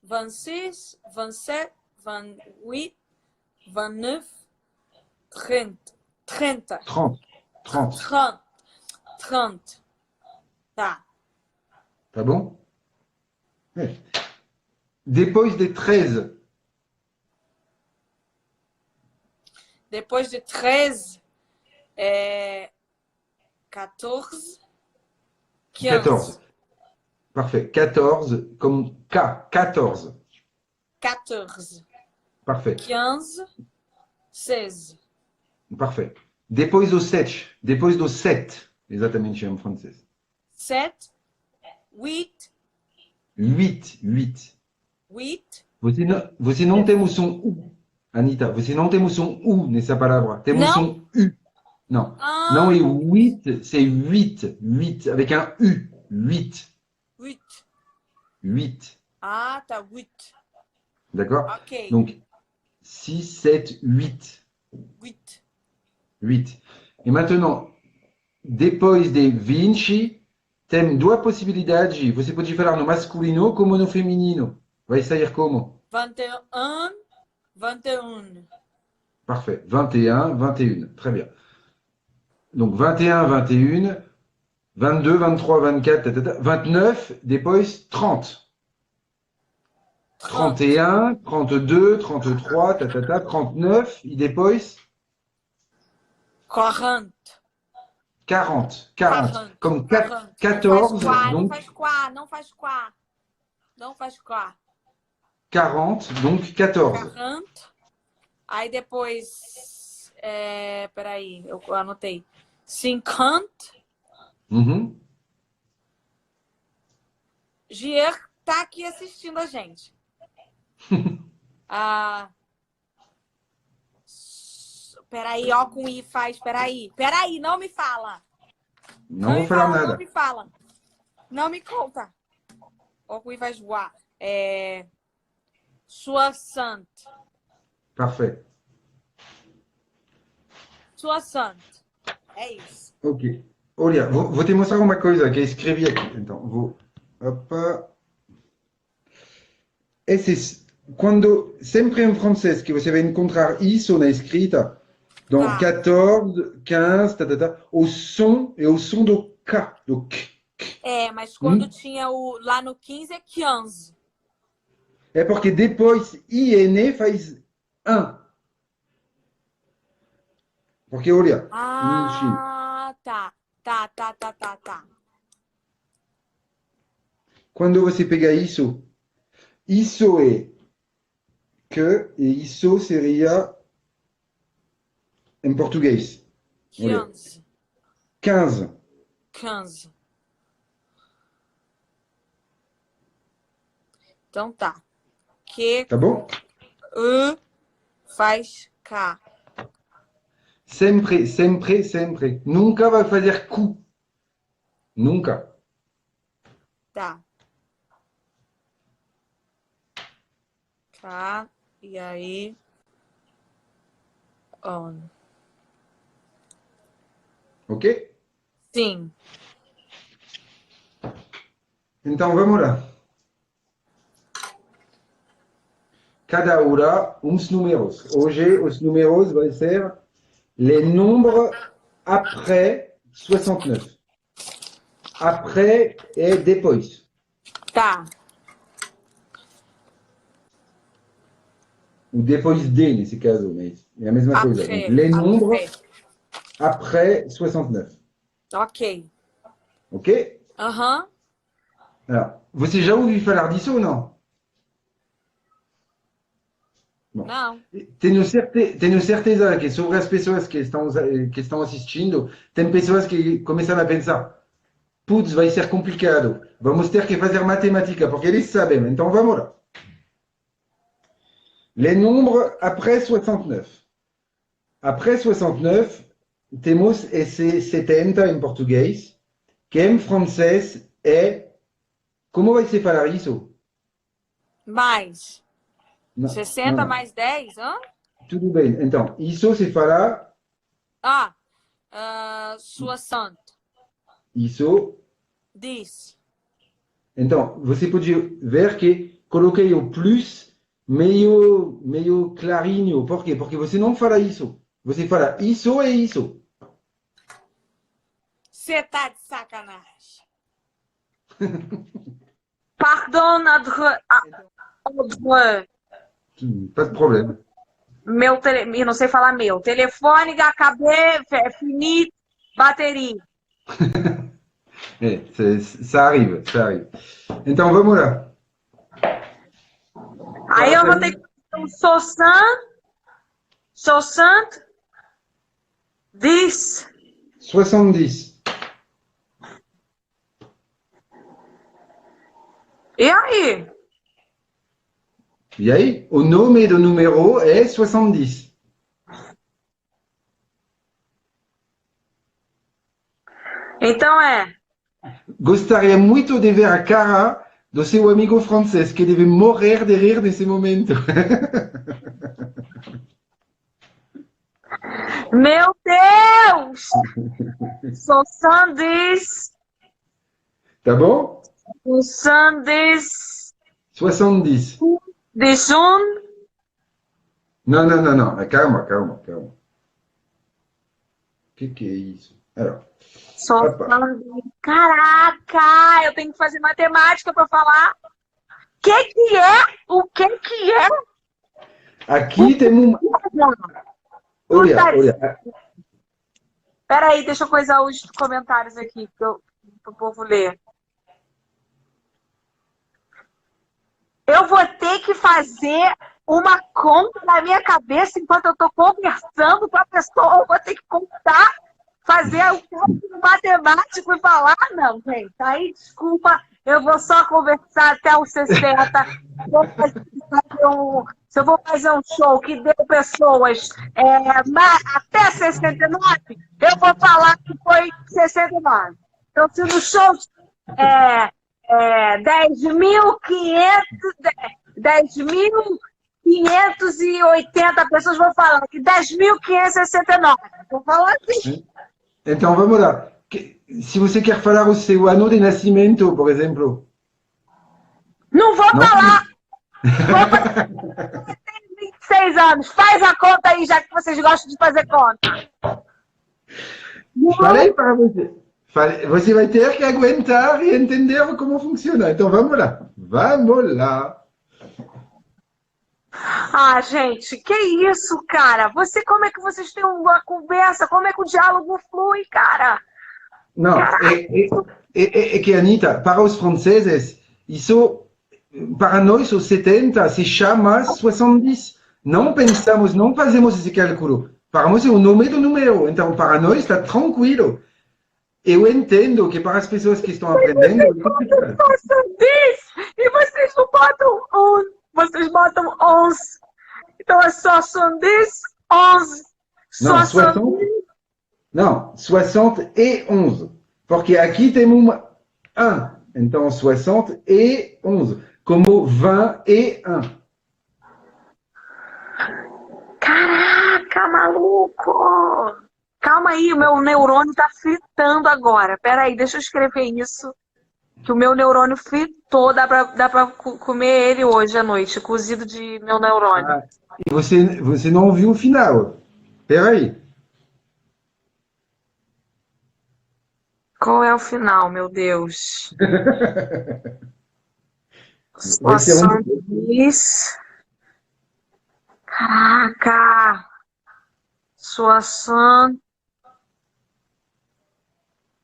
26, 27, 28, 29, 30. 30. 30. 30. 30. 30. Tá. Tá bom? É. Depois de 13. Depois de 13, 14, 15. 14. Parfait. 14 comme K. 14. 14. Parfait. 15, 16. Parfait. Depois do 7. Depois do 7. Exatamente em francês. 7, 8, 8. 8. 8. Você não tem o som U. Anita, você não tem o som U nessa palavra. Temos o som U. Não. Não é 8, c'est 8. 8, avec un U. 8. 8. 8. Ah, tá. 8. D'accord? Ok. Donc, 6, 7, 8. 8. 8. E maintenant, depois de 20, tem duas possibilidades. Você pode falar no masculino como no feminino. Vai sair como? 21, 21. Parfait. 21, 21. Très bien. Donc, 21, 21, 22, 23, 24, 29, depois 30. 31, 32, 33, 39, e depois 40. 40. 40. Comme 40. 14, Não donc faz quá, não faz quá. Não faz quá. 40, donc 14. 40. Aí depois, peraí, eu anotei. 50. Mhm. Gier tá aqui assistindo a gente. Peraí, ó, com I faz. Peraí, não me fala. Não vou falar nada. Não me fala. Não me conta. Ó, com I faz voar. 60. Parfait. 60. É isso. Ok. Olha, vou te mostrar uma coisa que escrevi aqui. Então, Opa. Sempre em francês que você vai encontrar isso na escrita, donc 14, 15, o som é o som do K, do K. Mas quando tinha lá no 15 é 15. É porque depois IN faz 1. Porque olha, Tá. quando você pega isso é que e isso seria em português. Olha, 15. 15. Então tá. Que Tá bom? U faz K. Sempre, sempre, sempre. Nunca vai fazer Q. Nunca. Tá. Tá. E aí? On. Ok? Sim. Então vamos lá. Cada hora, uns números. Hoje, os números vão ser les nombres après 69. Après é depois. Tá. Ou depois de, nesse caso, mas é a mesma coisa. Donc, les nombres après 69. Ok. Ok? Aham. Alors, você já ouviu falar disso ou não? Bom. Não. Tenho certeza que sobre as pessoas que estão assistindo, tem pessoas que começam a pensar: putz, vai ser complicado, vamos ter que fazer matemática, porque eles sabem. Então vamos lá. Les nombres après 69. Après 69, temos esse 70 em português, que em francês é. Como vai se falar isso? Mais. Não, 60 não. mais 10, hã? Tudo bem. Então, isso se fala. 60. Isso. 10. Então, você pode ver que coloquei o plus meio clarinho. Por quê? Porque você não fala isso. Você fala isso é isso. Você tá de sacanagem. Pardon, Pas de problème. eu não sei falar meu. Telefone, HB, finito, bateria. Ça arrive, ça arrive. Então, vamos lá. Aí eu vou ter que fazer um 60, 10. 70. E aí? E aí, o nome do número é 70. Então Gostaria muito de ver a cara do seu amigo francês, que deve morrer de rir nesse momento. Meu Deus! 70. Tá bom? 70. 70. De junho. Não. Calma. O que é isso? Alors, Caraca! Eu tenho que fazer matemática para falar. Que é? O que é? aqui temos. Olha. Peraí, deixa eu coisar os comentários aqui para o povo ler. Eu vou ter que fazer uma conta na minha cabeça enquanto eu estou conversando com a pessoa. Eu vou ter que contar, fazer o cálculo matemático e falar. Não, gente, aí desculpa, eu vou só conversar até os 60. Se eu vou fazer um show que deu pessoas até 69, eu vou falar que foi 69. Então, se no show 10.580 pessoas, vão falar que 10.569. Vou falar assim. Então, vamos lá. Se você quer falar o seu ano de nascimento, por exemplo. Não vou falar! Vou fazer 26 anos. Faz a conta aí, já que vocês gostam de fazer conta. Falei para você. Você vai ter que aguentar e entender como funciona. Então, vamos lá. Vamos lá. Ah, gente, que isso, cara? Como é que vocês têm uma conversa? Como é que o diálogo flui, cara? Não, é que, Anitta, para os franceses, isso, para nós, os 70, se chama 70. Não pensamos, não fazemos esse cálculo. Para nós é o nome do número. Então, para nós, está tranquilo. Eu entendo que para as pessoas que estão aprendendo... E vocês não botam vocês botam 11. Então é só 70, 11. Não, 60. Não, 71. Porque aqui temos 1. Então, 71. Como 21. Caraca, maluco! Calma aí, o meu neurônio tá fritando agora. Pera aí, deixa eu escrever isso. Que o meu neurônio fritou, dá pra comer ele hoje à noite, cozido de meu neurônio. Ah, e você não ouviu o final. Espera aí. Qual é o final, meu Deus? Vai ser Diz... Caraca! Soissons.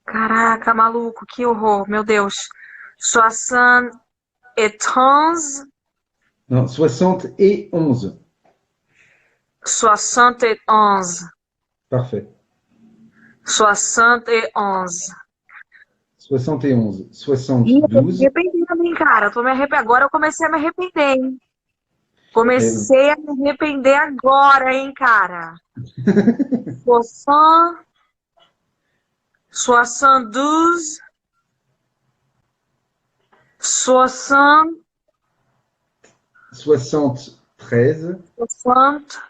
Caraca, maluco, que horror, meu Deus. Soissons et 11. Não, 71. 71. Parfait. 71. 71. Ih, eu tô me 72. arrependendo, hein, cara. Agora eu comecei a me arrepender, hein? Comecei a me arrepender agora, hein, cara. 72. 60. 73. 60.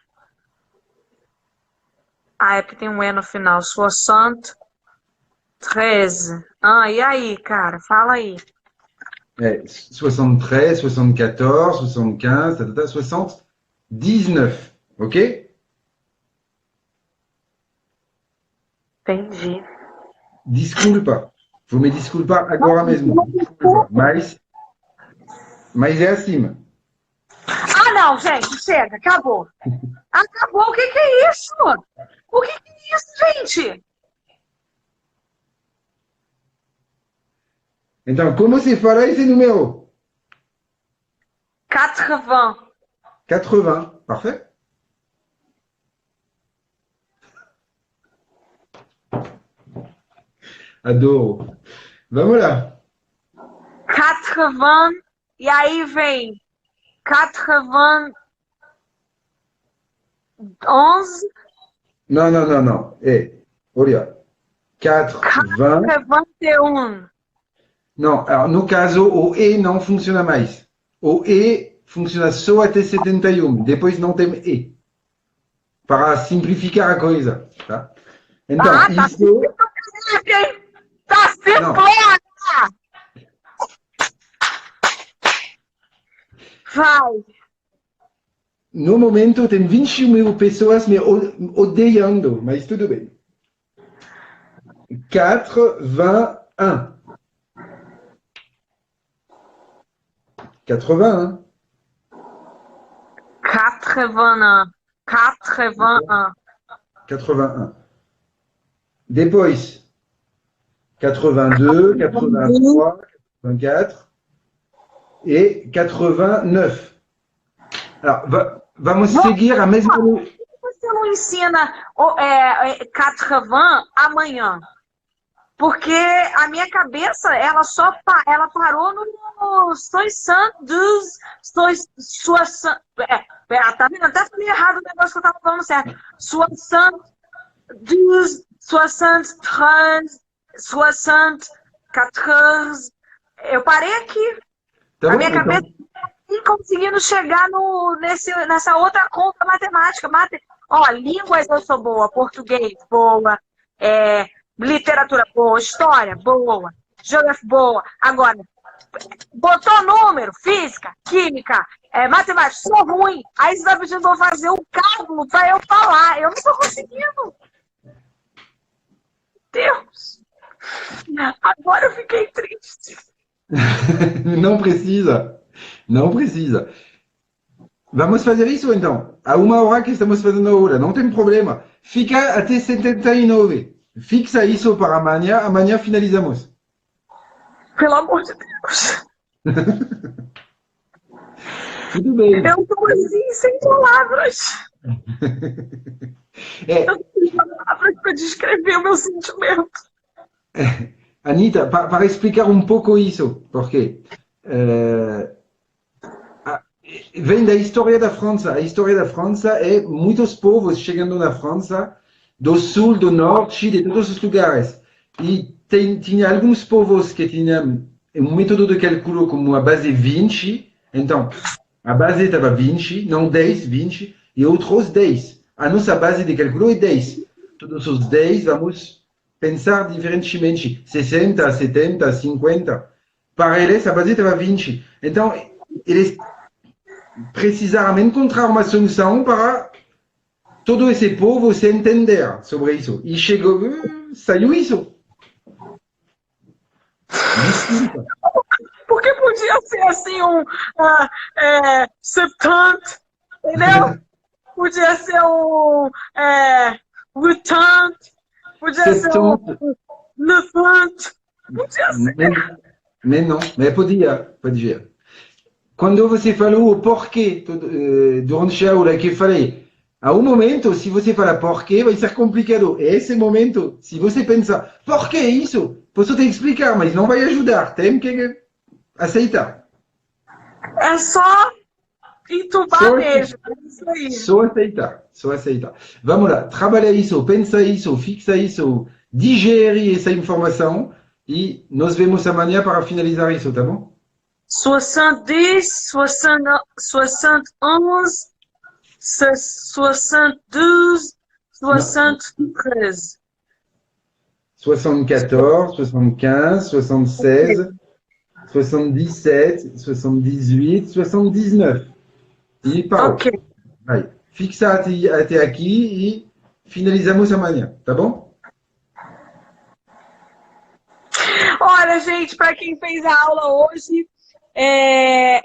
Ah, é porque tem um E no final. 73. Ah, e aí, cara? Fala aí. 73, 74, 75, 79. Ok? Entendi. Desculpa. Vou me desculpar agora mesmo. Desculpa. Mas é acima. Ah, não, gente, chega, acabou. Acabou, o que é isso? O que é isso, gente? Então, como se fala esse número? 80. 80. Parfait. Adoro. Vamos lá. 80. E aí vem 80. 11. Não. Olha. 80. 81. Não, no caso, o E não funciona mais. O E funciona só até 71. Depois não tem E. Para simplificar a coisa. Tá? Então, Tá isso... Tá simplória! Vai. No momento, tem 20.000 pessoas me odeiando, mas tudo bem. 81. 81. 81. 81. 81. Depois, 82, 83, 84 et 89. Alors, vamos seguir a mesma... Por que você não ensina 80 amanhã? Porque a minha cabeça, ela parou no tá vendo? Até falei errado o negócio que eu tava falando certo. 72, 73, 74. Eu parei aqui. Tá a bom, minha cabeça não conseguindo chegar nessa outra conta matemática. Ó, línguas eu sou boa, português, boa, literatura boa, história boa, geografia boa. Agora, botou número, física, química, matemática, sou ruim. Aí você vai pedindo pra eu fazer um cálculo para eu falar. Eu não estou conseguindo. Deus. Agora eu fiquei triste. Não precisa. Não precisa. Vamos fazer isso, então. A 1 hora que estamos fazendo agora. Não tem problema. Fica até 79. Fixa isso para amanhã. Amanhã finalizamos. Pelo amor de Deus. Tudo bem. Eu estou assim, sem palavras. Eu não tenho palavras para descrever o meu sentimento. Anita, para explicar um pouco isso, porque vem da história da França. A história da França é muitos povos chegando na França, do sul, do norte, de todos os lugares. E tinha alguns povos que tinham um método de cálculo como a base 20. Então, a base estava 20, não 10, 20, e outros 10. A nossa base de cálculo é 10. Todos os 10 vamos pensar diferentemente. 60, 70, 50. Para eles, a base estava 20. Então, eles precisaram encontrar uma solução para todo esse povo se entender sobre isso. E chegou, saiu isso. Desculpa. Porque podia ser assim 70, entendeu? Podia ser 80, podia ser 90. Podia ser. Mas não, mas podia. Quando você falou o porquê, durante a aula que falei, a um momento, se você fala porquê, vai ser complicado. E esse momento, se você pensa, por que isso? Posso te explicar, mas não vai ajudar. Tem que aceitar. É só entubar mesmo. É isso aí. Só aceitar. Vamos lá, trabalha isso, pensa isso, fixa isso, digere essa informação e nos vemos amanhã para finalizar isso, tá bom? 70, 71, 72, 73. 74, 75, 76, 77, 78, 79. E parou. Ok. Vai. Fixa até aqui e finalizamos amanhã, tá bom? Olha, gente, para quem fez a aula hoje,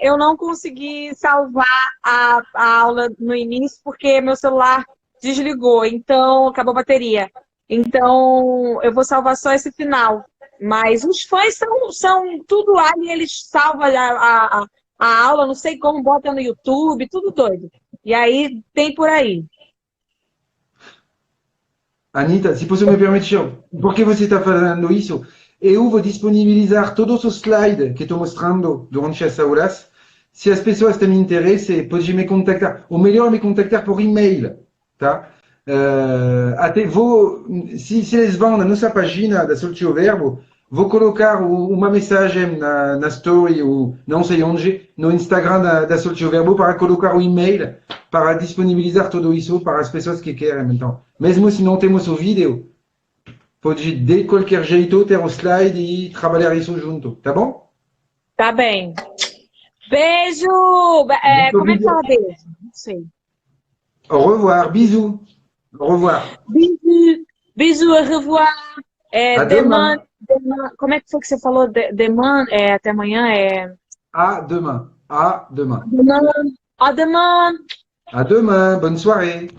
eu não consegui salvar a aula no início porque meu celular desligou, então acabou a bateria. Então, eu vou salvar só esse final. Mas os fãs são tudo lá e eles salvam a aula, não sei como, bota no YouTube, tudo doido. E aí, tem por aí. Anita, se você me permite, por que você está fazendo isso? Eu vou disponibilizar todos os slides que estou mostrando durante as aulas. Se as pessoas têm interesse, podem me contactar. Ou melhor, me contactar por e-mail, tá? Até se eles vão na nossa página da Solte o Verbo, vou colocar uma mensagem na story ou não sei onde, no Instagram da Solte o Verbo para colocar o e-mail para disponibilizar tudo isso para as pessoas que querem. Então, mesmo se não temos o vídeo, pode de qualquer jeito ter o slide e trabalhar isso junto, tá bom? Tá bem. Beijo! Como é que fala beijo? Não sei. Au revoir, bisous. Au revoir. Bisous, au revoir. Demain. Como é que foi que você falou? Demain, até amanhã. À demain. À demain. À demain. À demain. Bonne soirée.